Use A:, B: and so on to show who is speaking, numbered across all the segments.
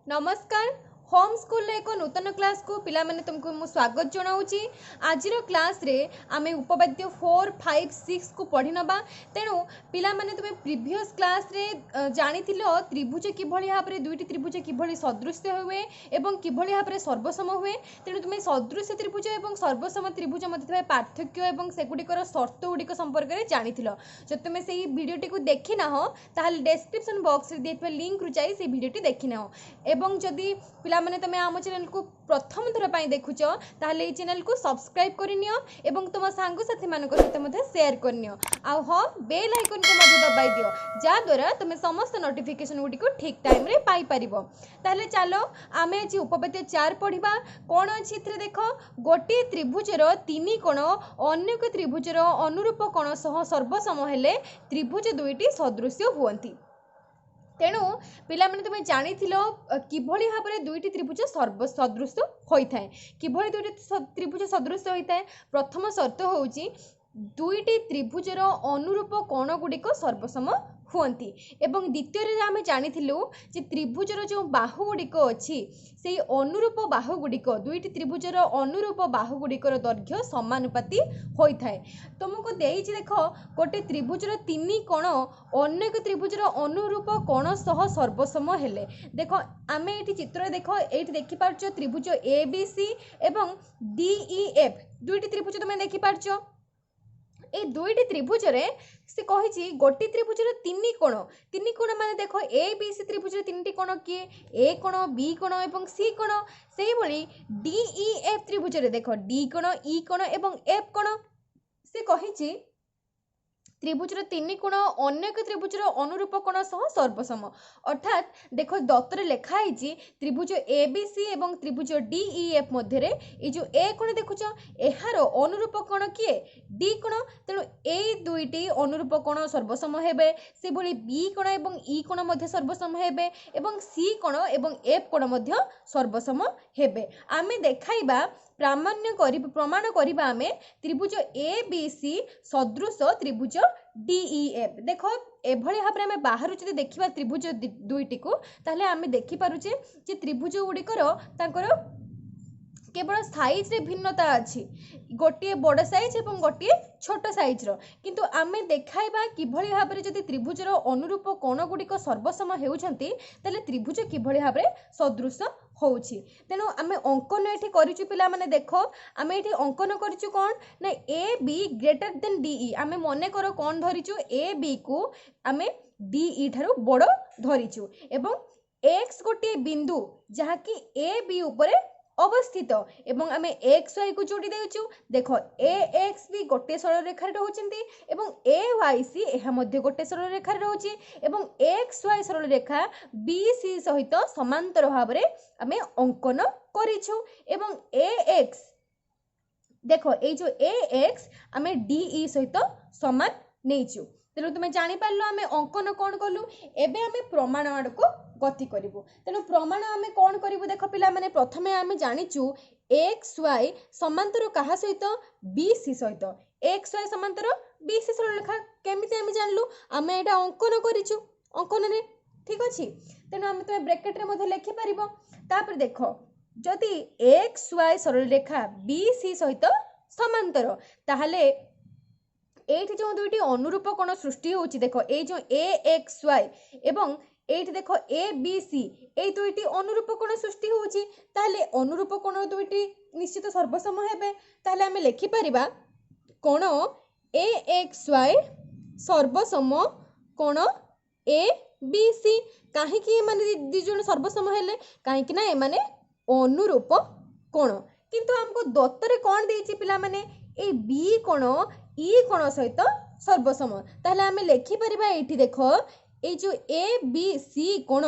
A: नमस्कार। Home school एक नूतन class को पिला माने तुमको मु स्वागत जनाऊँगी। आज क्लास रे आमे उपपाद्य 4, 5, 6 को पढ़ी नबा। तेणु पिला माने तुमे प्रीवियस क्लास रे जानिथिलो त्रिभुज किभଳି भाबरे दुईटी त्रिभुज किभଳି सदृश्य हुए एवं किभଳି भाबरे सर्वसम हुए। तेणु तुमे सदृश्य त्रिभुज एवं सर्वसम त्रिभुज मध्य ଥିବା पार्थक्य एवं सेगुडिकर शर्त गुडिक संपर्क रे जानिथिलो। जो तुमे सेही भिडियोटी को देखि ना हो ताहाले डिस्क्रिप्शन बॉक्स रे दियथवा लिंक रु जाई से भिडियोटी देखि ना हो। एवं जदि पिला माने तमे आम चैनल को प्रथम थर पई देखुछ ताहले ए चैनल को सब्सक्राइब करनियो एवं तुम सांग साथी मान सहित मधे शेयर करनियो। आ हाँ बेल आइकन को मधे दबाई दियो जा द्वारा तुम समस्त नोटिफिकेशन गुडी को ठीक टाइम रे पाई परिबो। ताहले चलो आमे आज उपपाद्य 4 पढ़िबा। कोन अछि इथरे देखो गोटे त्रिभुजर तीन कोण अन्य एक त्रिभुजर अनुरूप कोण सह सर्वसम हेले त्रिभुज दुईटी सदृश्य हुअंती। तेणु पिला माने तुमे जानिथिलो किभଳି भाबरे दुईटी त्रिभुज सदृश्य होइथाय। किभଳି दुईटी त्रिभुज सदृश्य होइथाय प्रथम शर्त होउची दुईटी त्रिभुजर अनुरूप कोण गुडिक सर्वसम हुअंती। एवं द्वितीय रे आमे जानिथिलु जे त्रिभुजर जो बाहु गुडिक अछि सेही अनुरूप बाहु गुडिक दुईटी त्रिभुजर अनुरूप बाहु गुडिकर दैर्घ्य समानुपाती होइथाय। तुमको देइछि देखो गोटे त्रिभुजर तीन कोण अन्य एक त्रिभुजर अनुरूप कोण सह सर्वसम हेले। देखो आमे एठी चित्र देखो एठी देखि पारछो त्रिभुज ABC एवं DEF दुईटी त्रिभुज तुमे देखि पारछो। ए दुईटी त्रिभुज रे से कहिछि गोटी त्रिभुजर तीन कोण माने देखो ABC त्रिभुजर तीनटी कोण किए ए कोण बी कोण एवं सी कोण। सेही भली DEF त्रिभुज रे देखो डी कोण ई कोण एवं एफ कोण। से कहिछि त्रिभुजर तीन कोण अन्य एक त्रिभुजर अनुरूप कोण सह सर्वसम। अर्थात देखो दत्तर लेखा है त्रिभुज ABC एवं त्रिभुज DEF मध्य रे ए जो ए कोण देखुछ एहार अनुरूप कोण किए डी कोण। तेणु ए दुईटी अनुरूप कोण सर्वसम हेबे। से भली बी कोण एवं ई कोण मध्य सर्वसम हेबे एवं सी कोण एवं एफ कोण मध्य सर्वसम हेबे। आमे देखाइबा प्रमाण करिबा आमे त्रिभुज ABC सदृश त्रिभुज DEF। देखो एभଳି भाबरे आमे बाहरु जदि देखिबा त्रिभुज दुईटी को ताहले आमे देखि पारुचे जे त्रिभुज गुडिकर तांकर केवल साइज रे भिन्नता अछि। गोटे बड़ साइज एवं गोटे छोट साइज रो किंतु आमे देखाइबा किभଳି भाबरे जदि त्रिभुजर अनुरूप कोण गुडिक सर्वसम हेउछंती ताले त्रिभुज किभଳି भाबरे सदृश होउछि। तेणु आमे अंकन एठी करिछु पिला माने देखो आमे एठी अंकन करिछु कोन ना AB ग्रेटर देन DE। आमे मने करो कोन धरिछु AB को आमे DE ठारू बड़ धरिछु एवं x गोटे बिंदु जहा कि AB ऊपरे अवस्थित एवं आमे XY को जोड़ी देउछु। देखो AX भी गोटे सरल रेखा रहउचंती एवं AYC एहा मध्य गोटे सरल रेखा रहउची एवं XY सरल रेखा BC सहित समांतर भाबरे आमे अंकन करिछु एवं AX देखो ए जो AX आमे DE सहित समान नेइछु। तेणु तुमे जानि पारलो आमे अंकन कोन कलु। एबे आमे प्रमाण आड़ को गति करिवु। तेणु प्रमाण आमे कोन करिवु देखो पिला माने प्रथमे आमे जानिचु XY समांतर कहा सहित BC सहित XY समांतर BC सरल रेखा केमिति आमे जानलु आमे एटा अंकन करिचु अंकन रे ठीक अछि। तेणु आमे तुमे ब्रैकेट रे मध्ये लिखि परिबो। तापर देखो जदि XY सरल रेखा BC सहित समांतर ताहले एठी जो दुईटी अनुरूप कोण सृष्टि होउची देखो ए जो AXY एवं एठी देखो ABC ए दुईटी अनुरूप कोण सृष्टि होउची ताहले अनुरूप कोण दुईटी निश्चित सर्वसम हेबे। ताहले आमे लिखि परिबा कोण AXY सर्वसम कोण ABC। काहे कि माने दि जण सर्वसम हेले काहे कि ना ए माने अनुरूप कोण। किंतु हमको दत्तरे कोन देइची पिला माने ए बी कोण ई कोण सहित सर्वसम। ताहले आमे लिखि परिबा एठी देखो ए जो ABC कोण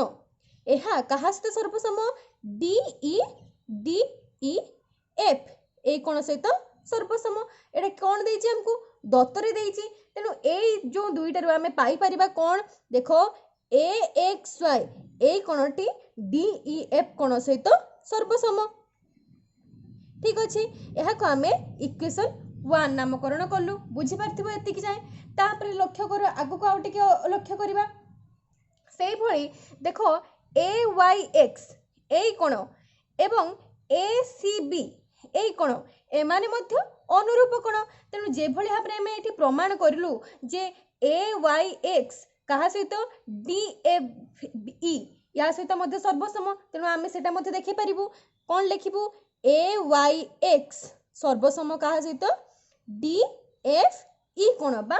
A: एहा कहा सहित सर्वसम DEF ए कोण सहित सर्वसम। एटा कोन देइची हमको दत्तरे देइची। तेनु ए जो दुईटा आमे पाई परिबा कोन देखो AXY ए कोणटी DEF कोण सहित सर्वसम ठीक अछि। एहा को आमे इक्वेशन 1 नामकरण कलु। बुझी पारथिबो एतिकी जाय। तापर लक्ष्य कर आगु को आउटिके लक्ष्य करिबा। सेही भली देखो AYX এই কোণ এবং ACB এই কোণ এমানে মধ্য অনুरूप কোণ। তেଣୁ যেভাবে ভাবে আমি এটি প্রমাণ করিলু যে AYX কাহা সহিত DFE या सहित मध्य सर्वसम। तेणु आम से देखी पारू कौन लिखू AYX सर्वसम कहा सहित DFE कोण बा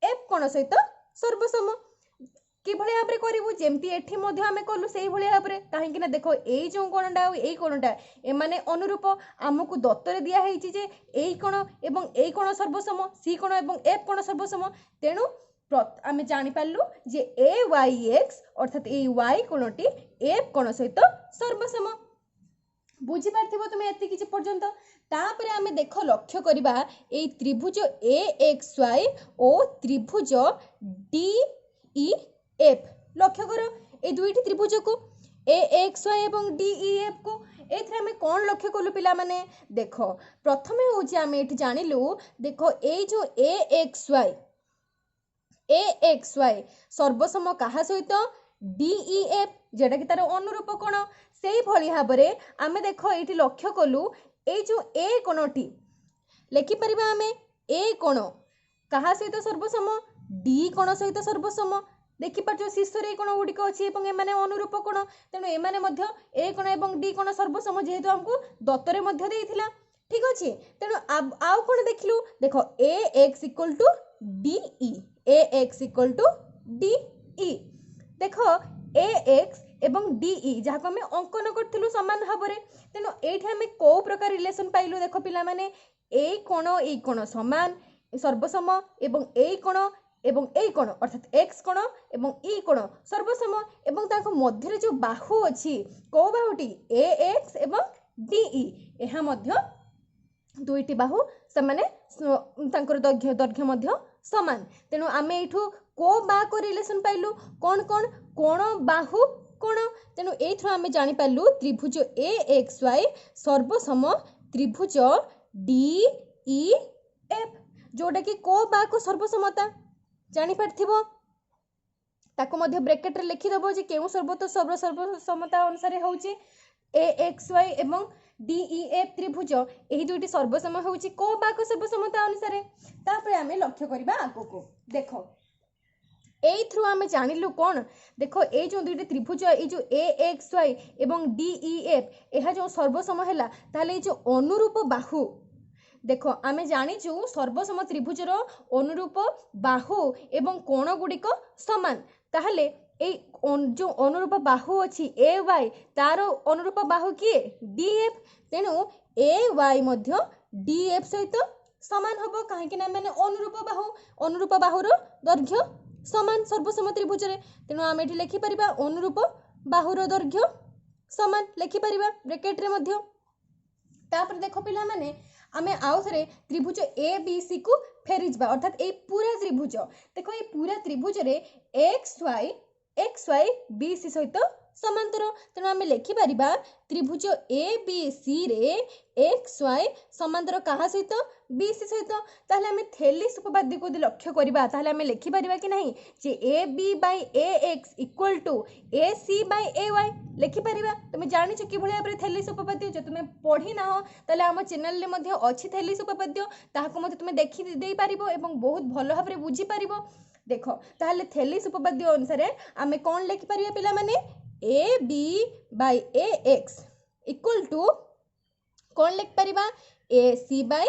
A: F कोण सहित सर्वसम। किभଳି भाବରେ କରିବୁ ଯେମିତି ଏଠି ମଧ୍ୟ ଆମେ କଲୁ ସେଇ ଭଳି ଭାବରେ। କାହିଁକି ନା ଦେଖ ଏଇ ଯୋଉ କୋଣଟା ଆଉ ଏଇ କୋଣଟା ଏମାନେ ଅନୁରୂପ। ଆମକୁ ଦତ୍ତରେ ଦିଆ ହେଇଛି ଯେ ଏଇ କୋଣ ଏବଂ ଏଇ କୋଣ ସର୍ବସମ, ସି କୋଣ ଏବଂ ଏଫ୍ କୋଣ ସର୍ବସମ। ତେଣୁ ଆମେ ଜାଣିପାରିଲୁ ଯେ AYX ଅର୍ଥାତ୍ ଏଇ y କୋଣଟି F କୋଣ ସହିତ ସର୍ବସମ। ବୁଝିପାରିଥିବ ତୁମେ ଏତିକି କିଛି ପର୍ଯ୍ୟନ୍ତ। ତାପରେ ଆମେ ଦେଖ ଲକ୍ଷ୍ୟ କରିବା ଏଇ ତ୍ରିଭୁଜ AXY ଓ ତ୍ରିଭୁଜ DEF। ଲକ୍ଷ୍ୟ କର এই দুইটি ত্রিভুজକୁ AXY এবং DEF को এথিরে আমি কোন লক্ষ্য কলু পিলা মানে দেখো প্রথমে হচ্ছে আমি এটি জানিলু দেখো এই যে AXY সর্বসম কাহা সহিত DEF যেটা কি তার অনুরূপ কোণ। সেই ভଳି ভাবে আমি দেখো এটি লক্ষ্য কলু এই যে A কোণটি লিখি পারিবা আমি A কোণ কাহা সহিত সর্বসম D কোণ সহিত সর্বসম। देखिपार शीर्षर ये कोण गुड़िक अच्छी एमाने अनुरूप कोण। तेणु एमाने मध्य ए कोण एवं डी कोण सर्वसम जेहेतु आमको दत्तरे मध्य देइथिला। ठीक अच्छे। तेणु आउ कोण देखिलु देख AX equal to DE AX equal to DE देख AX एवं DE जहाँ आम अंकन करथिलु समान भाव। तेणु एठी आम को प्रकार रिलेशन पाइलु देख पिला माने ए कोण समान सर्वसम एवं ए कोण एवं ए कोण अर्थात एक्स कोण एवं ई कोण सर्वसम एवं ताको मध्य जो बाहु अछि को बाहुटी AX एवं DE एहा मध्य दुईटी बाहु समाने तांकर दैर्घ्य मध्य समान। तेणु आमे एठू को बा को रिलेशन पाइलु कोन कोन कोण बाहु कोण। तेणु एथु आमे जानि पाइलु त्रिभुज AXY सर्वसम त्रिभुज DEF जोटा कि को बा को सर्वसमता जानी पार्थिबो। ताको मध्य ब्रैकेट रे लिखि दबो जे केउ सर्वसमता अनुसार होउची AXY एवं DEF त्रिभुज एही दुईटी सर्वसम होउची को बा को सर्वसमता अनुसार। तापर आमे लक्ष्य करिबा आगो को देखो एई थ्रू आमे जानिलु कोन देखो ए जो दुईटी त्रिभुज ए जो AXY एवं DEF एहा जो सर्वसम हैला ताले ए जो अनुरूप बाहु देखो आमे जानिचु सर्वसम त्रिभुजर अनुरूप बाहु एवं कोण गुड़िक समान। ताहले ए जो अनुरूप बाहु अछि AY तार अनुरूप बाहु किए DF। तेणु AY मध्य DF सहित समान हबो काहेकि ना माने अनुरूप बाहुर दैर्घ्य समान सर्वसम त्रिभुज रे। तेणु आमे एठी लिखि परिबा अनुरूप बाहुर दैर्घ्य समान लिखि परिबा ब्रैकेट रे मध्य। तापर देखो पिला माने आमे आउ थरे त्रिभुज ABC को फेरिजबा अर्थात ए पूरा त्रिभुज देखो ए पूरा त्रिभुज रे XY BC सहित समांतर। तेणु आमे लिखि परिबा त्रिभुज ABC रे XY समांतर कहा सहित BC सहित। ताहले आमे थेलिस उपपाद्य को लक्ष्य करिबा ताहले आमे लिखि परिबा कि नहीं जे AB by AX equal to AC by AY लिखि परिबा। तुमे जानिछ कि भलिया पर थेलिस उपपाद्य जे तुमे पढ़ी ना हो ताहले हम चैनल ले मध्ये अछि थेलिस उपपाद्य ताहाको मध्ये तुमे देखि देई पारिबो एवं बहुत भलो भाबरे बुझी पारिबो। देखो ताहले थेलिस उपपाद्य अनुसार आमे कोन लिखि परिबा पिला माने AB by AX equal to कोन लिखि परिबा AC by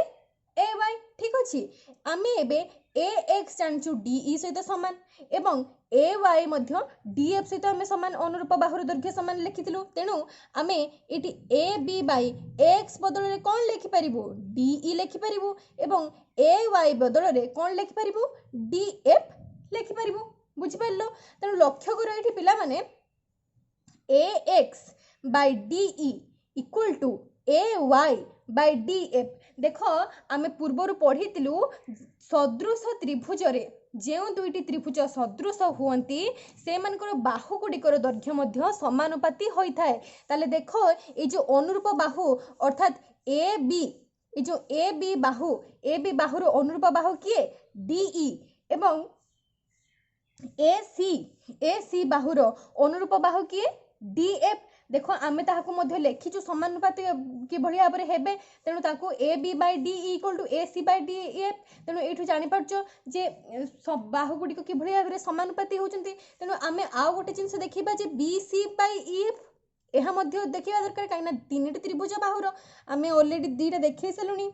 A: AY। ठीक अछि। आमे एबे AX जानचु DE सहित समान एवं AY मध्य DF सहित आमे समान अनुरूप बाहुर दैर्घ्य समान लिखिथिलु। तेणु आमे एटी AB by AX बदल रे कोन लिखि परिबु DE लिखि परिबु एवं AY बदल रे कोन लिखि परिबु DF लिखि परिबु। बुझि पारलो। तेणु लक्ष्य करो एठी पिला माने AX by DE equal to AY by DF। देखो आमे पूर्वर पढ़ीतिलु सदृश त्रिभुज रे जेउ दुईटी त्रिभुज सदृश हुअंती से मानकर बाहु गुड़िकर दैर्घ्य मध्य समानुपाती होई थाए। ताले देखो ए जो अनुरूप बाहु अर्थात AB ए जो AB बाहुर अनुरूप बाहु किए DE एवं AC बाहुर अनुरूप बाहु किए DF। देखो आमे ताहाको मध्य लिखिचु समानुपाती किभଳି भाबरे हेबे तेणु ताको AB/DE इक्वल टू AC/DF तेणु एठु जानि परचो जे बाहु गुडी को किभଳି भाबरे समानुपाती होचंती तेणु आमे आ गोटे जिंस देखिबा जे BC/EF एहा मध्य देखिबा दरकार काइना तीनटी त्रिभुज बाहुर आमे ऑलरेडी दीटा देखै सलुनी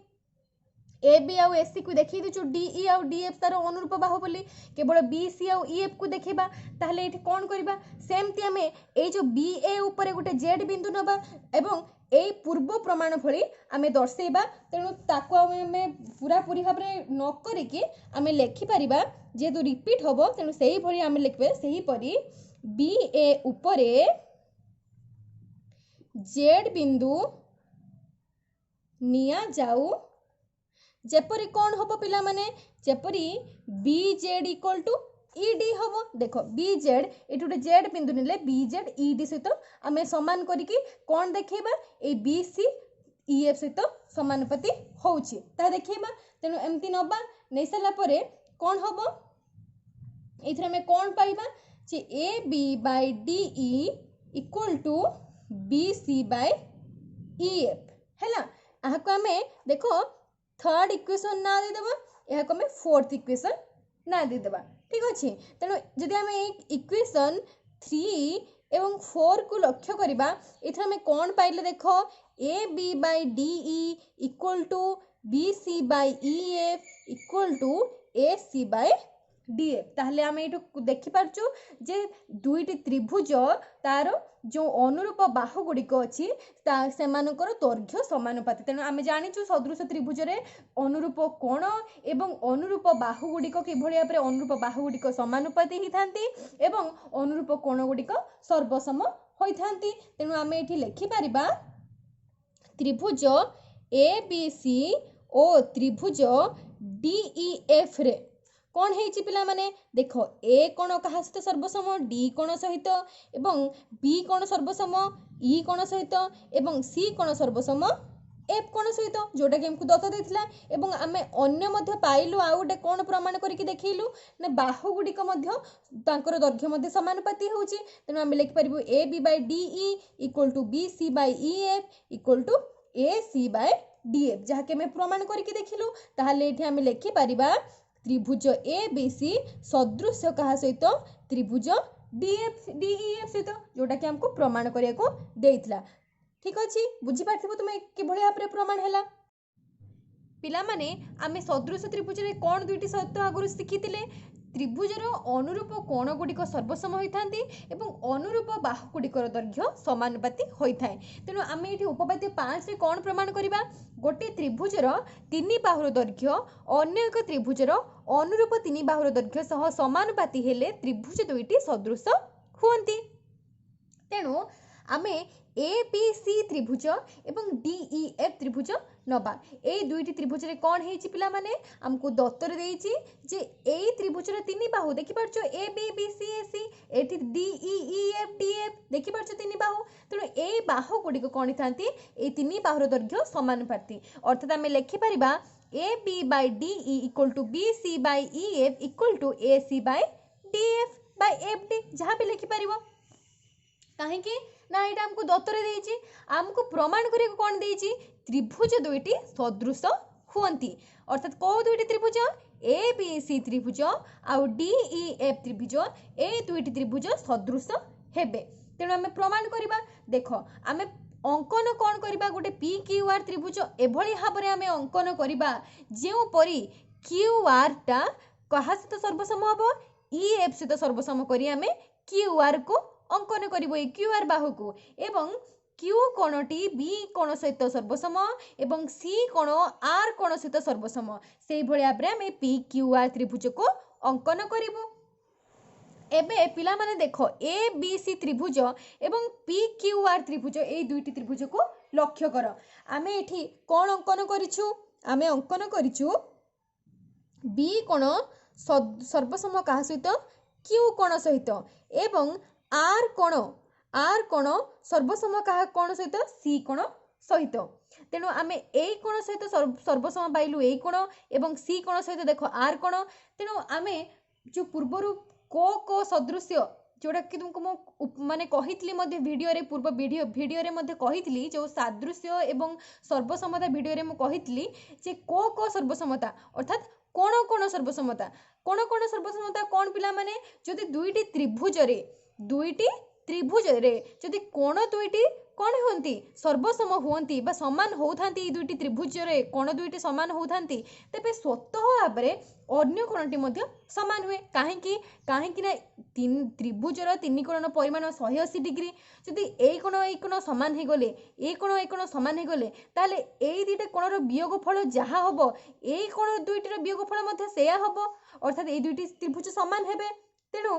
A: AB आउ AC को देखि दिचु DE आउ DF तार अनुरूप बाहु बोली केवल BC आउ EF को देखिबा ताहले एठी कोन करिबा सेमती आमे ए जो BA ऊपर गोटे Z बिंदु नबा एवं एई पूर्व प्रमाण भली आमे दर्शेबा तेणु ताको आमे पूरा पूरी भाबरे न करिकि आमे लेखि परिबा जे तो रिपीट होबो तेणु सेही भली आमे लिखबे सेही परी BA ऊपर Z बिंदु निया जाऊ जेपरी कौन होबो पिला माने जेपरी BZ इक्वल टू ED होबो देखो BZ एटु गोटे Z बिंदु नेले BZ ED सहित आमे समान करिकि कोन देखैबा ए BC EF सहित समानुपाती होउची ता देखैबा तेनु एमती नबा नै सला परे कोन होबो एथरा हमें कोन पाइबा जे AB/DE इक्वल टू BC/EF हैला आहाको हमें देखो थर्ड इक्वेशन ना दे देबा एहा को हमें फोर्थ इक्वेशन ना दे देबा ठीक अछि तेनो जदि हमें इक्वेशन 3 एवं 4 को लक्ष्य करिबा एथरा हमें कोन पाइले देखो AB/DE equal to BC/EF equal to AC/DF ताहले हमें एटु देखि परचु जे दुईटी त्रिभुज तार जो अनुरूप बाहु गुडी को अछि ता सेमानकर दैर्घ्य समानुपाती तेणु आमे जानिचु सदृश त्रिभुज रे अनुरूप कोण एवं अनुरूप बाहु गुडी को किभଳି भाबरे अनुरूप बाहु गुडी को समानुपाती हि थांती एवं अनुरूप कोण गुडी को सर्वसम होई थांती तेणु आमे एठी लेखि परिबा त्रिभुज ABC ओ त्रिभुज DEF रे कौन है पिला माने देखो ए कोण कहा सहित सर्वसम डी कोण सहित एवं बी कोण सर्वसम ई कोण सहित एवं सी कोण सर्वसम एफ कोण सहित जोटा कि हमको दत्त देथिला एवं आमे अन्य मध्य पाइलु आ गोटे कोण प्रमाण करिकि देखैलु ने बाहु गुडी को मध्य तांकर दैर्घ्य मध्य समानुपाती होउची तेनु आमे लिखि परिबु AB/DE equal to BC/EF equal to AC/DF जहा के हमें प्रमाण करिकि देखिलु ताहाले एठी आमे लिखि परिबा त्रिभुज ABC सदृश कहा सहित त्रिभुज DEF सहित जोटा कि हमको प्रमाण करिया को देइथला ठीक अछि बुझी पारथिबो तुमे किभଳି आपरे प्रमाण हैला पिला माने आमे सदृश त्रिभुज रे कोन दुईटी सत्य आगुरु सिखितिले त्रिभुजर अनुरूप कोण गुड़िक सर्वसम होइथांती एवं अनुरूप बाहु गुड़िकर दैर्घ्य समानुपाती होइथाय तेणु आमे एठी उपपाद्य 5 रे कोन प्रमाण करिबा गोटे त्रिभुजर तीन बाहुर दैर्घ्य अन्य एक त्रिभुजर अनुरूप तीन बाहुर दैर्घ्य सह समानुपाती हेले त्रिभुज दुईटी सदृश हुअंती तेणु आमे ABC त्रिभुज एवं DEF त्रिभुज नबा ए दुईटी त्रिभुज रे कोन हेची पिला माने हमको दत्तर देइची जे ए त्रिभुज रे तीन बाहु देखि परछो ABBCAC एठी DEEF देखि परछो तीन बाहु तेणु ए बाहु गुडी को कोन थांती ए तीन बाहुर दैर्घ्य समानुपाती अर्थात हमें लिखि परिबा AB/DE equal to BC/EF equal to AC/DF/FD जहां भी लिखि परिबो काहे कि ना एटा हमको दत्तरे देइची हमको प्रमाण करे कोन देइची त्रिभुज दुईटी सदृश हुअंती अर्थात को दुईटी त्रिभुज ABC त्रिभुज आउ DEF त्रिभुज ए दुईटी त्रिभुज सदृश हेबे तेणु आमे प्रमाण करिबा देखो आमे अंकन कोन करिबा गोटे PQR त्रिभुज एभली भाबरे आमे अंकन करिबा जेउ परी QR टा कहा सहित सर्वसम हबो EF सहित सर्वसम करी आमे QR को अंकन करिबो ए QR बाहु को एवं Q कोणटी B कोण सहित सर्वसम एवं C कोण R कोण सहित सर्वसम सेही भली भाबरे आमे PQR त्रिभुज को अंकन करिबो एबे पिला माने देखो ABC त्रिभुज एवं PQR त्रिभुज ए दुईटी त्रिभुज को लक्ष्य कर आमे एठी कोन अंकन करिछु आमे अंकन करिछु B कोण सर्वसम कहा सहित Q कोण सहित एवं R कोण सर्वसम कहा कोण सहित C कोण सहित तेणु आमे ए कोण सहित सर्वसम पाइलु ए कोण एवं C कोण सहित देखो R कोण तेणु आमे जो पूर्वरु को सदृश्य जोटा कि तुमको माने कही भिडियो रे पूर्व भिडियो रे मध्य कही जो सादृश्य एवं सर्वसमता भिडियो रे मु कही जे को सर्वसमता अर्थात कोण सर्वसमता कोण सर्वसमता कौन पिला माने जदि दुईटी त्रिभुज रे जदि कोण दुईटी कौन होती सर्वसम होती बा समान होती दुईटी त्रिभुज रे कोण दुईटी समान होती तेबे स्वतः भाव में अन्य कोणटी मध्य समान हुए कहीं ना त्रिभुजर तीन कोण परिमाण 180 डिग्री जदि ए कोण समान हो गले ए कोण समान हो गले ताले ए दुईटा कोणर वियोग फल जहाँ हम ए कोण दुईटर वियोग फल मध्य सेया हम अर्थात ए दुईटी त्रिभुज समान हेबे तेणु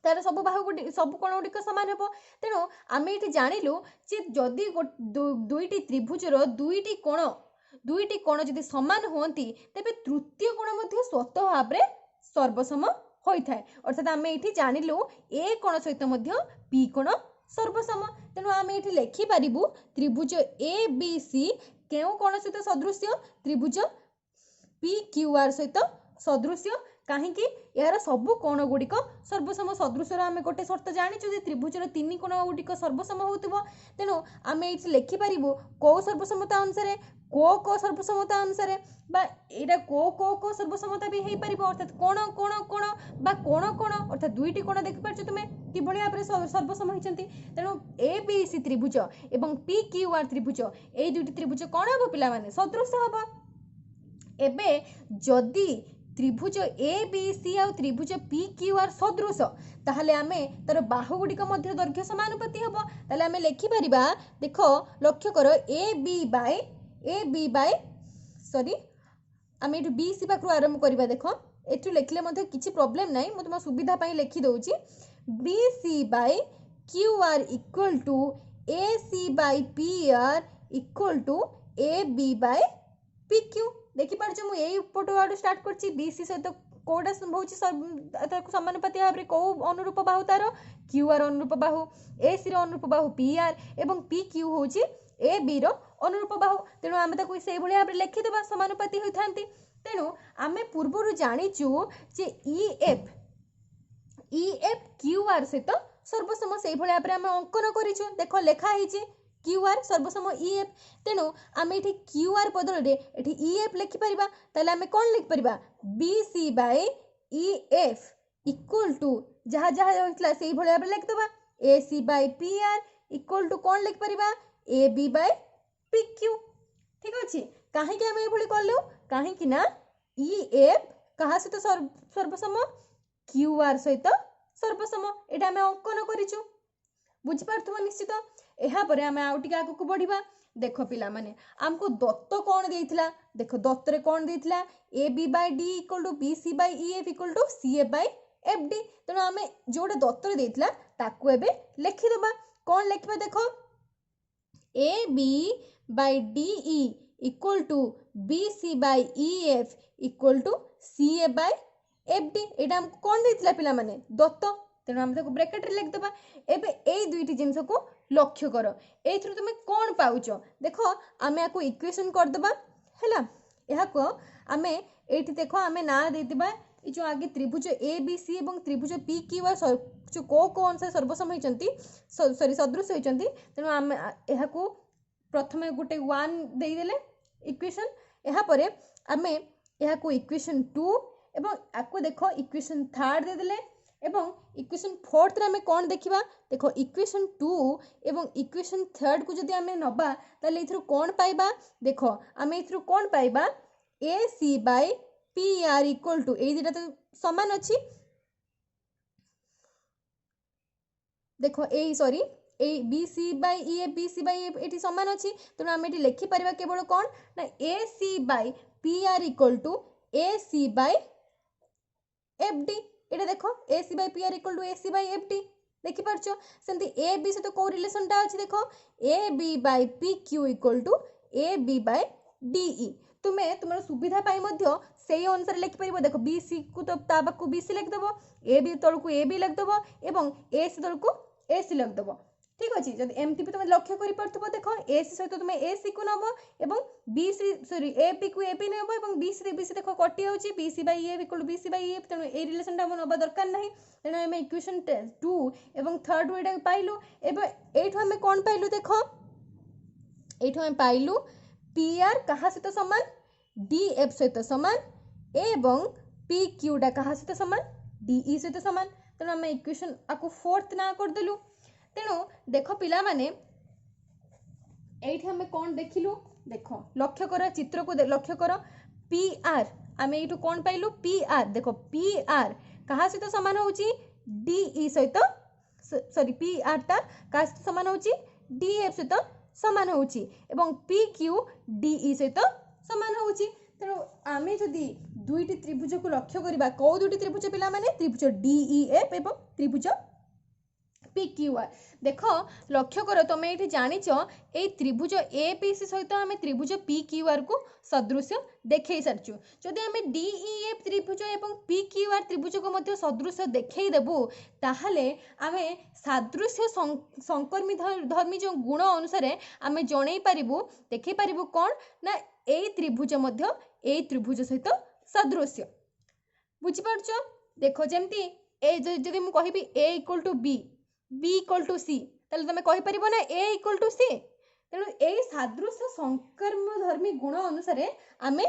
A: तार सब बाहु सब कोण गुड़िक सामान हे तेणु आम ये जानिलु जे जदि दुईटी त्रिभुजर दुईटी कोण जदि सामान होती तेबे तृतीय कोण मध्य स्वतः भाव में सर्वसम होता है अर्थात आम ये जानिलु ए कोण सहित मध्य पी कोण सर्वसम तेणु आम ये लिखिपर त्रिभुज ए बी सी केउ कोण सहित सदृश्य त्रिभुज पी क्यू आर सहित सदृश्य कहीं यार सबु कोण गुड़िक सर्वसम सदृश आम गोटे शर्त जाचु त्रिभुजर तीन कोण गुड़िक सर्वसम हो तेणु आम ये लिखिपर कौ सर्वसमता अनुसार को सर्वसमता अनुसार यहाँ को सर्वसमता भी हो पार अर्थात कोण कोण कोण बा कोण कोण अर्थात दुईटी कोण देखिपार तुम्हें कि भाव में सर्वसम होती तेणु ए बी सी त्रिभुज एवं पी क्यू आर त्रिभुज ये दुईटी त्रिभुज कौन हम पे सदृश हम एबे जदि त्रिभुज ए बी सी आ त्रिभुज पी क्यू आर सदृश ताहले आमे तार बाहु गुड़िक मध्य दैर्घ्य समानुपाती हम ताहले आमे लिखिपर देख लक्ष्य कर ए बी बाय सॉरी आम ये बी सी पाखु आरंभ करवा देख एठू लिखले मध्य किसी प्रॉब्लम नहीं मुझे तुम सुविधा लिखि दउची B C by Q R equal to A C by P R equal to A B by P Q देखिपार मुझे यही पटो आड़ स्टार्ट कर बी सी सहित कौटा हूँ समानुपाती भाव में कौ अनुरूप बाहु तार क्यू आर अनुरूप बाहु ए सी अनुरूप बाहु पी आर एवं पी क्यू हूँ ए बी अनुरूप बाहु तेणु आम से भाव में लिखिदेवा समानुपाती होता तेणु आम पूर्वर जाचु जे ई एफ क्यू आर सहित सर्वसम से भाव में आम अंकन करूँ देख लिखाई क्यू आर सर्वसम ई एफ तेणु आम ये क्यू आर बदल में ई एफ लिखिपर ताले आम कौन लिखिपर B C by E F equal to जहाँ जहाँ होता से भाव में लिखिदेवा A C by P R equal to कौन लिखिपर A B by P Q ठीक अच्छे कहीं आम ये कलु कहीं ई एफ क्या सहित सर्वसम क्यू आर सहित सर्वसम यहाँ आम अंकन करूँ बुझीपार निश्चित यापर आम आगे आगक बढ़ा देख पिला माने आमको दत्त कौन देइथिला देख दत्त कौन देइथिला A B by D equal to B C by E F equal to C A by F D तेणु आम जोटा दत्त देइथिला ताकू एबे लिखिदेबा कौन लिखा देख A B by D E equal to B C by E F equal to C A by F D यहाँ आमको कौन देइथिला पिला माने दत्त तेणु आम ब्रैकेट रे लिखिदेबा एबे ए दुईटी जिनस को लक्ष्य कर ए तुम कौन पाउच देख आम या इक्वेशन करदे है आम ये देख आम ना देवा ये जो आगे त्रिभुज ए बी सी और त्रिभुज पी क्यू आर जो को अनुसार सर्वसम होती सॉरी सदृश होती तेणु आम यहाँ प्रथम गोटे 1 देदेले इक्वेशन यापर आम यहाँ इक्वेशन 2 एवं आपको देख इक्वेशन 3 देदेले एवं इक्वेशन 4 रे हमें कौन देखिबा देखो इक्वेशन 2 एवं इक्वेशन 3 को जदि हमें नबा ताले इथरु कौन पाइबा देखो हमें इथरु कौन पाइबा A C by P R equal to A दुटा तो समान अच्छी देखो A sorry A B C by E F B C by F समान अच्छी तेणु आम ये लिखिपर केवल कौन ना A C by P R equal to A C by F D ये देख A C by P R equal to A C by F D देखिपार सेमती ए बी सहित कौ रिलेशनटा अच्छी देख A B by P Q equal to A B by D E तुम्हें तुम सुविधा से अनुसार लिखिपर देख बी सी को तो बी सी लिखिदेव ए बी तौक ए बी लिखिदेव और ए सी तौक ए सी लिखिदेव ठीक अच्छे जब एमती भी तुम लक्ष्य कर देख ए सी सहित तुम ए सी को नब और B C sorry A B को ए बी नब और बी सी देख कटि जाऊँगी B C by A equal B C by A तेणु ए रिलेसन टा नवा दरकार ना तेणु आम इक्वेशन 2 और थर्ड वे पाइलु एठू आम कौन पाइलु देख एठू आम पाइलु पी आर क्या सहित सामान डी एफ सहित सामान एवं पी क्यूटा क्या सहित सामान डीई सहित सामान तेणु आम इक्वेशन आपको फोर्थ ना करदेलु तेणु देख पिला माने एठी हमें कौन देखिलु देख लक्ष्य कर चित्र को लक्ष्य कर पी आर आम ये कौन पाइलु पी आर देख पी आर क्या सहित सामान होची डीई सहित सॉरी पी आर टा क्या सहित सामान होची डीएफ सहित सामान होची एवं पी क्यू डीई सहित सामान होची तेणु आम जदि दुईटी त्रिभुज को लक्ष्य करवा कौ दुईटी त्रिभुज पिला माने त्रिभुज डीईएफ एवं त्रिभुज पी क्यू आर देख लक्ष्य कर तुम ये जानिच ये त्रिभुज ए बी सी सहित आम त्रिभुज पी क्यू आर को सदृश्य देखे सारिचु जदि आम डीईएफ त्रिभुज एवं पी क्यू आर त्रिभुज को मध्य सदृश्य देखदेबू ताहले आम सादृश्य संकर्मी धर्मी जो गुण अनुसार आम जन पारिबू देखै पारिबू कौन ना ए त्रिभुज मध्य ए त्रिभुज सहित सदृश्य बुझिपारछ देख जमती ए जदि मु कहबी A equal to B B equal to C ताले तुम कहि परिबो ना ए इक्वल टू सी तेणु ए सादृश्य संकर्मधर्मी गुण अनुसार आमे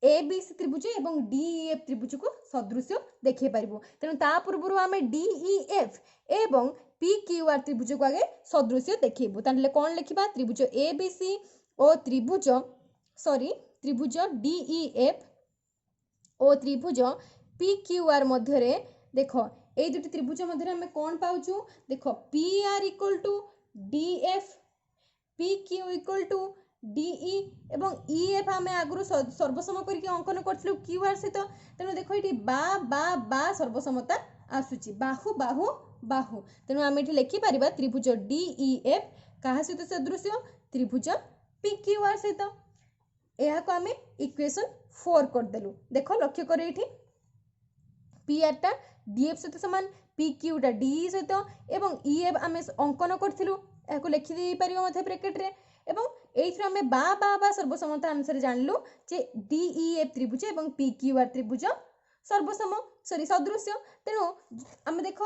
A: ए बी सी त्रिभुज एवं डीईएफ त्रिभुज को सदृश्य देखै परिबो तेणु ता पूर्व आमे डीईएफ एवं पी क्यू आर त्रिभुज को आगे सदृश्य देखैबो ताले कोन लिखिबा त्रिभुज ए बी सी और त्रिभुज सॉरी त्रिभुज डीईएफ और त्रिभुज पी क्यू आर मध्य देख ये दुटी त्रिभुज मध्य आम कौन पाचु देख P R equal to D F P Q equal to D E एवं ई एफ आम आगु सर्वसम करके अंकन करूँ क्यू आर सहित तेणु देख ये बा सर्वसमता आसूची बाहु बाहु बाहु तेणु आम ये लिखिपर त्रिभुज डीई एफ क्या सहित सदृश्य त्रिभुज पी क्यू आर सहित यह को आम इक्वेशन 4 करदेलु देख लक्ष्य कर ये पी आर टा डीएफ सहित सामान पी क्यू टा डीई सहित एवं ई एफ आम अंकन करूँ यह लिखिदे पार ब्रेकेट रे एवं एथि आम बा सर्वसमता अनुसार जानलु जे डीईएफ त्रिभुज एवं पी क्यू आर त्रिभुज सर्वसम सॉरी सदृश्य तेणु आम देख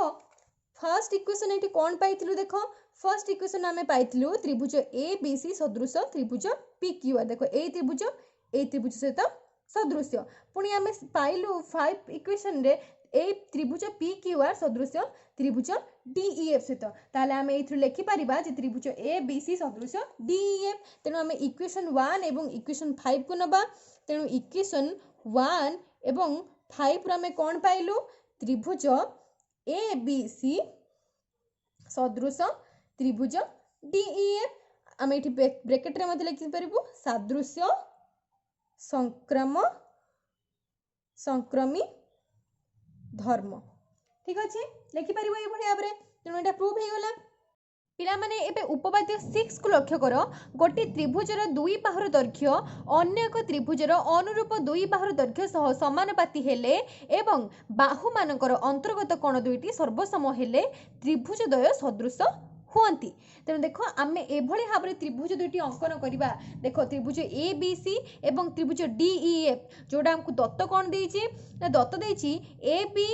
A: फर्स्ट इक्वेशन ये कौन पाइलु देख फर्स्ट इक्वेशन आम पाइलु त्रिभुज ए बी सी सदृश त्रिभुज पी क्यू आर देख ए त्रिभुज सहित सदृश्य पुणी आम पाइलु 5 इक्वेशन रे ए त्रिभुज पी क्यू आर सदृश त्रिभुज डीईएफ सहित ताले आम ये लिखिपर त्रिभुज ए बी सी सदृश डीईएफ तेणु आम इक्वेशन 1 एवं इक्वेशन 5 को नबा तेणु इक्वेशन 1 एवं 5 आम कौन पाइलु त्रिभुज ए बी सी सदृश त्रिभुज डीईएफ आम ये ब्रेकेट रे मते लिखिपर सादृश्य संक्रमी धर्म ठीक अच्छे लिखिपर ये भाव में तेणु यहाँ प्रूव हो गला पिला माने एबे उपपाद्य 6 को लक्ष्य कर गोटे त्रिभुजर दुई बाहुर दैर्घ्य अन्य एक त्रिभुजर अनुरूप दुई बाहुर दैर्घ्य सह समानुपाती हेले एवं बाहु मानकर अंतर्गत कोण दुईटी सर्वसम हेले त्रिभुज द्वय सदृश हुअंती तेणु देख आम एभली भाव में त्रिभुज दुईटी अंकन करवा देख त्रिभुज ए बी सी एवं त्रिभुज डीईएफ जोड़ा आमको दत्त कौन देछि दत्त देछि ए बी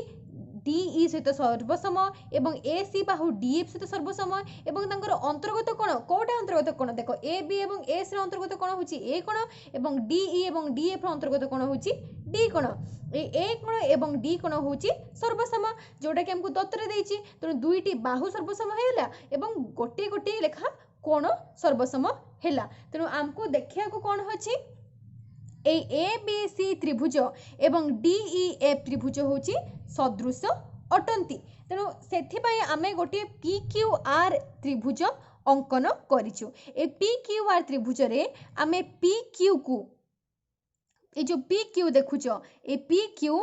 A: डीई सहित सर्वसम एवं ए सी बाहु डीएफ सहित सर्वसम एवं तांकर अंतर्गत कोण कोटा अंतर्गत कोण देख ए बी एवं एस रे अंतर्गत कोण होछि ए कोण एवं डीई एवं डीएफ रे अंतर्गत कोण होछि डी कोण ए कोण एवं डी कोण होछि सर्वसम जोटा कि हमको दत्तरे देछि तेणु दुईटी बाहु सर्वसम हेला एवं गोटे गोटे लेखा कोण सर्वसम हेला तेणु आमको देखिया को कोण होछि ए बी सी त्रिभुज एवं डीईएफ त्रिभुज होछि सदृश अटंती तेणु से आमे गोटे पी क्यू आर त्रिभुज अंकन करिछु ए पी क्यू आर त्रिभुज रे आमे पी क्यू को ए जो पी क्यू देखुछ ए पी क्यू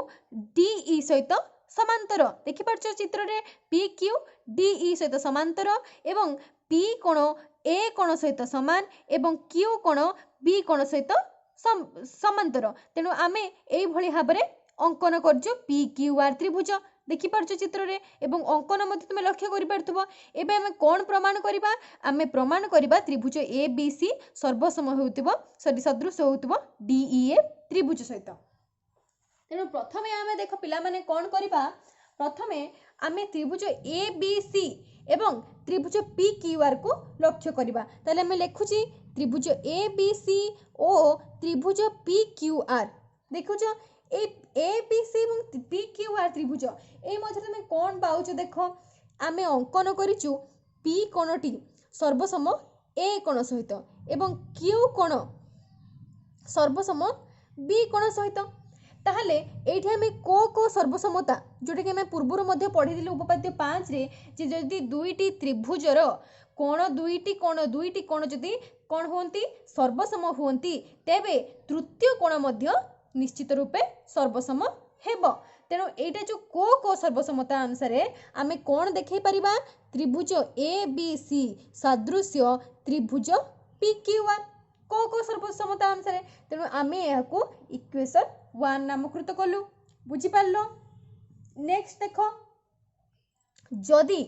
A: डीई सहित समांतर देखि पारछ चित्र रे पी क्यू डीई सहित समांतर एवं पी कोण ए कोण सहित समान एवं क्यू कोण बी कोण सहित समांतर तेणु आमे एई भली भाबरे अंकन करजो पी क्यू आर त्रिभुज देखिपार चित्र रे एवं अंकन मध्य तुम लक्ष्य कर एबे आमे कोन प्रमाण करिबा आमे प्रमाण करिबा त्रिभुज ए बी सी सर्वसम होउतिबो सदृश होउतिबो डी ई ए त्रिभुज सहित। तेणु प्रथमे आमे देख पिला माने कोन करिबा प्रथमे आमे त्रिभुज ए बी सी एवं त्रिभुज पी क्यू आर को लक्ष्य करिबा। ताले आमे लेखुची त्रिभुज ए बी सी ओ त्रिभुज पी क्यू आर देखुछ ए बी सी एवं पी क्यू आर त्रिभुज ए मध्य तुम कौन पाउछ देख आमे अंकन करिचु पी कोणटी सर्वसम ए कोण सहित एवं क्यू कोण सर्वसम बी कोण सहित। ताहले एठी आमे को सर्वसमता जोटा कि आमे पूर्वरु मध्य पढ़ी उपपाद्य 5 रे जे जदि दुईटी त्रिभुजर कोण दुईटी कोण जदि कोण होंती सर्वसम होंती तेबे तृतीय कोण मध्य निश्चित रूपे सर्वसम हेबो। तेणु एटा जो को सर्वसमता अनुसार आमे कोण देखै परिबा त्रिभुज ए बी सी सदृश्य त्रिभुज पी क्यू आर को सर्वसमता अनुसार। तेणु आमे याको इक्वेशन 1 नामकृत कलु बुझी पारलो। नेक्स्ट देखो जदि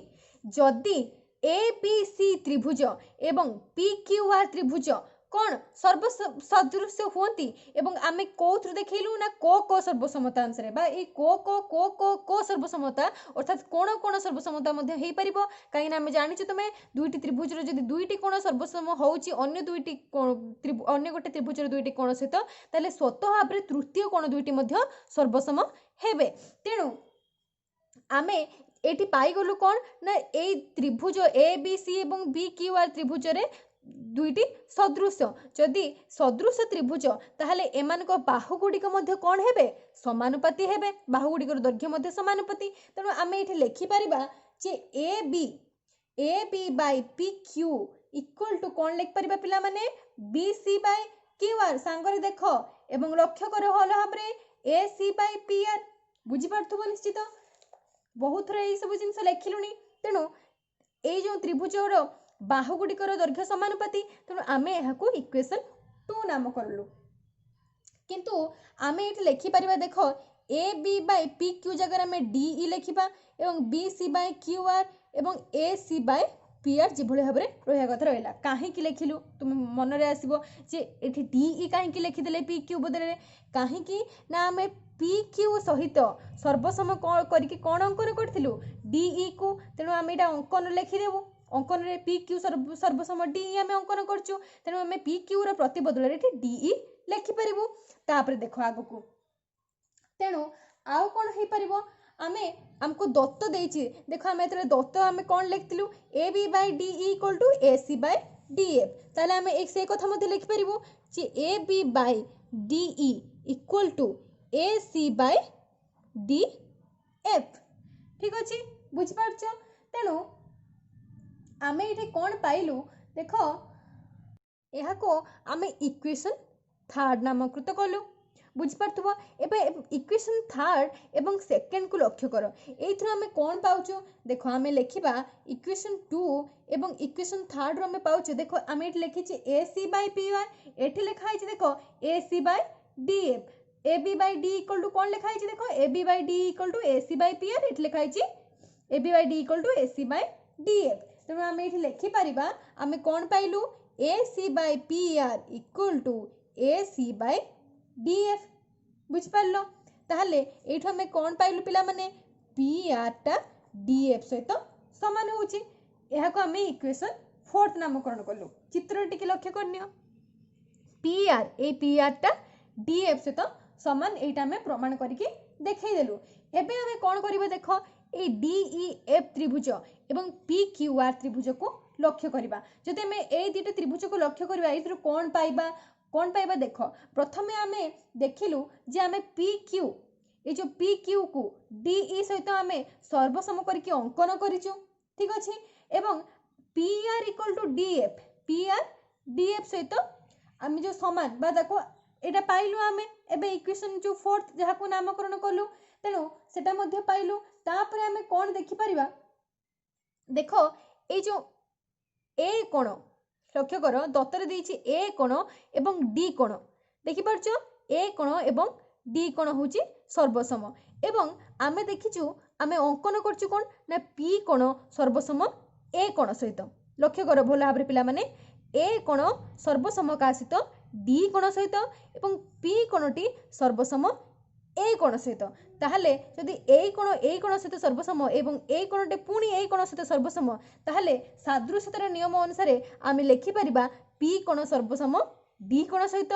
A: जदि ए बी सी त्रिभुज एवं पी क्यू आर त्रिभुज कौन सदृश्य होती एवं आमे कोथ्रु देखैलु ना को सर्वसमता अनुसार बा ए को सर्वसमता अर्थात कोण सर्वसमता मध्ये हेई परिबो काई ना आमे जानिछु तमे दुईटी त्रिभुजर जदि दुईटी कोण सर्वसम होउची अन्य दुईटी अन्य गोटे त्रिभुजर दुईटी कोण सहित ताले स्वतः भाबरे तृतीय कोण दुईटी मध्ये सर्वसम हेबे। तेणु आमे एटी पाई गलु कोन ना ए त्रिभुज ए बी सी एवं बी क्यू आर त्रिभुज रे दुईटी सदृश जदि सदृश त्रिभुज ताहले एमानक बाहु गुड़िक मध्य कौन हेबे समानुपाती हेबे बाहु गुड़िकर दैर्घ्य मध्य समानुपाती। तेणु आमे एठी लिखि परिबा जे A B by P Q equal to कौन लिख परिबा पिला माने B C by Q R सांगरे देख एवं लक्ष्य कर हल भाबरे A C by P R बुझी पारथुबो निश्चित बहुत थोड़ा ये सब जिनस लिखिलुनी। तेणु ए जो त्रिभुजर बाहु गुड़िकर दैर्घ्य समानुपाती तेणु आमे एहाकू इक्वेशन 2 नाम करलु। किंतु आमे एठी लिखि परिबा देख A B by P Q जगह आमे डी ई लिखिबा एवं B C by Q R एवं A C by P R जिभଳି भाबरे रहिया कथा रहिला। काहे कि लिखिलु तुम मन रे आसीबो जे एठी डी ई काहे कि लिखि देले पी क्यू बदले काहे कि ना आमे पी क्यू सहित सर्वसम करिके कोन अंकन करथिलु डी ई को। तेणु आमे एटा अंकन लिखि देबो अंकन रे पी क्यू सर्वसम डी ई आमे अंकन करछु। तेणु आमे पी क्यू रो प्रति बदल रे डी ई लिखि परिबो। तापर देखो आगको तेणु आउ कोन हे परिबो आमे हमको दत्त देछि देखो आमे एतरे दत्त आमे कोन लिखतिलु A B by D E equal to A C by D F. ताले आमे एक से कथा मध्ये लिखि परिबो जे A B by D E equal to A C by D F. ठीक अछि बुझि पारछ। तेणु आमे एठी कोन पाइलु देखो एहाको आमे इक्वेशन 3 नामकृत कलु बुझि पारथुबो। एबे इक्वेशन 3 एवं सेकंड को लक्ष्य करो एथरा आमे कोन पाउचो देखो आमे लेखिबा इक्वेशन 2 एवं इक्वेशन 3 रो आमे पाउचो देखो आमे एठी लिखिछि A C by P R एठी लिखा है देखो A C by D F A B by D equal to कोन लिखा है देखो A B by D equal to A C by P R एठी लिखा है A B by D equal to A C by D F. तेणु आमे एठी लिखि परिबा आमे कोन पाइलु A C by P R equal to A C by D F बुझ पारलो। ताहले एठो हमें कोन पाइलु पिला माने पी आर टा डी एफ सहित समान होउची एहा को हमें इक्वेशन 4 नामकरण करलु। चित्र टिके लक्ष्य करनियो पी आर टा डी एफ सहित समान एटा हमें प्रमाण करके देखै देलु। एबे हमें कोन करबे देखो ए डी ई एफ त्रिभुज एवं पी क्यू आर त्रिभुज को लक्ष्य करबा। जदि हमें ए दुटा त्रिभुज को लक्ष्य करबा एथरो कोन पाइबा देखो प्रथमे आमे देखिलु जे आमे पी क्यू ए जो पी क्यू को डी ई सहित आमे सर्वसम करके अंकन करिचु ठीक अछि एवं P R equal to D F P R D F सहित आमे जो समान बा देखो एटा पाइलु आमे एबे इक्वेशन जो 4th जहा को नामकरण करलु तेनु सेटा मध्ये पाइलु। तापर आमे कोन देखि परिबा देखो ए जो ए कोण लक्ष्य कर दत्तर देछि ए कोण एवं डी कोण देखि परछो ए कोण एवं डी कोण होची सर्वसम एवं आमे देखिचु आमे अंकन करचु कोन ना पी कोण सर्वसम ए कोण सहित लक्ष्य कर भल भाव पिला माने ए कोण सर्वसम का सहित डी कोण सहित एवं पी कोणटी सर्वसम ए कोण सहित ताहले जदि ए कोण सहित सर्वसम एवं ए कोणटे पुणी ए कोण सहित सर्वसम ताहले सादृश्यतार नियम अनुसार आमे लिखि परिबा पी कोण सर्वसम डी कोण सहित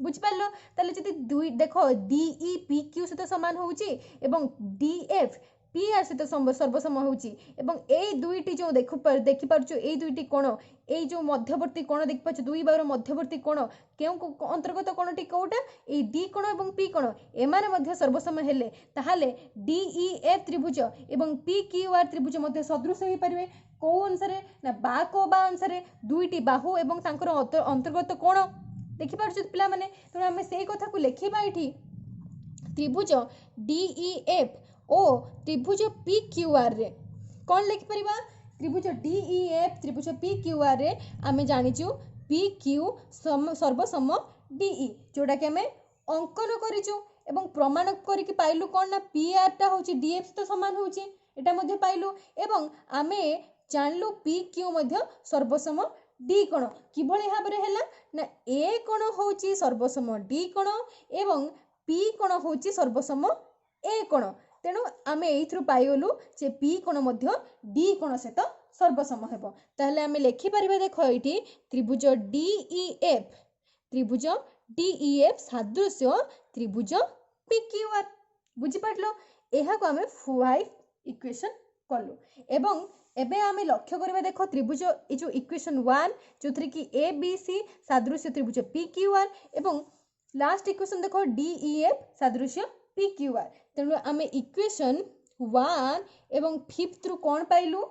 A: बुझी पारलो ताले जदि दुई देखो डी ई पी क्यू सहित समान होउची एवं डी एफ पी आर सहित सर्वसम होउची एवं ए दुईटी जो देखि पारछु ए दुईटी कोण ए जो मध्यवर्ती कोण देखि पारछु दुई बार मध्यवर्ती कोण केउ अंतर्गत कोणटी कोउटा ए डी कोण एवं पी कोण एमाने मध्य सर्वसम हेले ताहाले डी ई एफ त्रिभुज एवं पी क्यू आर त्रिभुज मध्य सदृश होई परिवे को अनुसार ना बा अनुसार दुईटी बाहु एवं तांकर अंतर्गत कोण देखि पारछु पिला माने तो हमें सेही कथा को लेखिबा एठी त्रिभुज डी ई एफ ओ त्रिभुज पी क्यू आर रे कौन लिखि परिबा त्रिभुज डी ई एफ त्रिभुज पी क्यू आर रे आमे जानिचु पी क्यू सर्वसम डी ई जोटा कि आमे अंकन करिचु एवं प्रमाण करिकि पाइलु कोन ना पी आर टा होची डी एफ तो समान होची एटा मध्ये पाइलु एवं आमे जानलु पी क्यू मध्ये सर्वसम डी कोण किभଳି भाबरे हैला ना ए कोण होची सर्वसम डी कोण एवं पी कोण होची सर्वसम ए कोण तेणु आमे एइथ्रु पाइगलु जे पी कोण मध्ये डी कोण सहित सर्वसम हेबो ताहले आमे लेखि परिबा देखो एठी त्रिभुज डी ई एफ सादृश्य त्रिभुज पी क्यू आर बुझी पाटलो एहा को आमे 5 इक्वेशन कलु एवं एबे आमे लक्ष्य करबा देखो त्रिभुज ए जो इक्वेशन 1 जोथरे कि ए बी सी सादृश्य त्रिभुज पी क्यू आर एवं लास्ट इक्वेशन देखो डी ई एफ सादृश्य पी क्यू आर तेणु आमे इक्वेशन 1 एवं 5th रु कोन पाइलु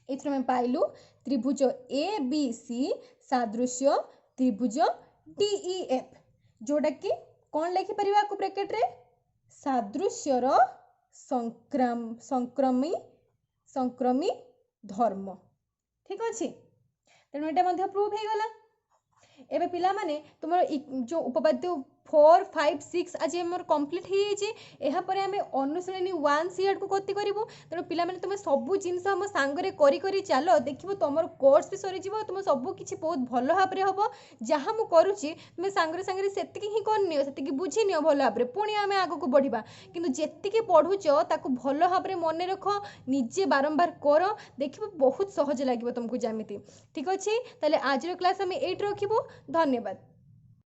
A: एथरो में पाइलु त्रिभुज ए बी सी सादृश्य त्रिभुज डी ई एफ जोटा कि कोन लिखि परिबा को ब्रैकेट रे सादृश्य रो संक्रमी धर्म ठीक अछि तेणु एटा मध्ये प्रूव हे गला एबे पिला माने तुमर जो उपपाद्य 4 5 6 आज हमर कंप्लीट हो जाइए एहा परे आमे अनुश्रेणी 1 सी को गति करिवो तेणु पिला माने तुमे सब जिनस हम सांगरे करी करी चलो देखिबो तमर कोर्स भी सरी जिवो तुम सब किछि बहुत भलो भाबरे हबो जहा मु करूची तुमे सांगरे सांगरे सेतिकी ही करनियो सेतिकी बुझी नियो भलो भाबरे पुणी आमे आगो को बढ़िबा किंतु जेतिकी पढुचो ताको भलो भाबरे मने रखो निजे बारंबार करो देखिबो बहुत सहज लागिवो तुमको जामिति ठीक अछि ताले आज रो क्लास हमें 8 रखिबो धन्यवाद।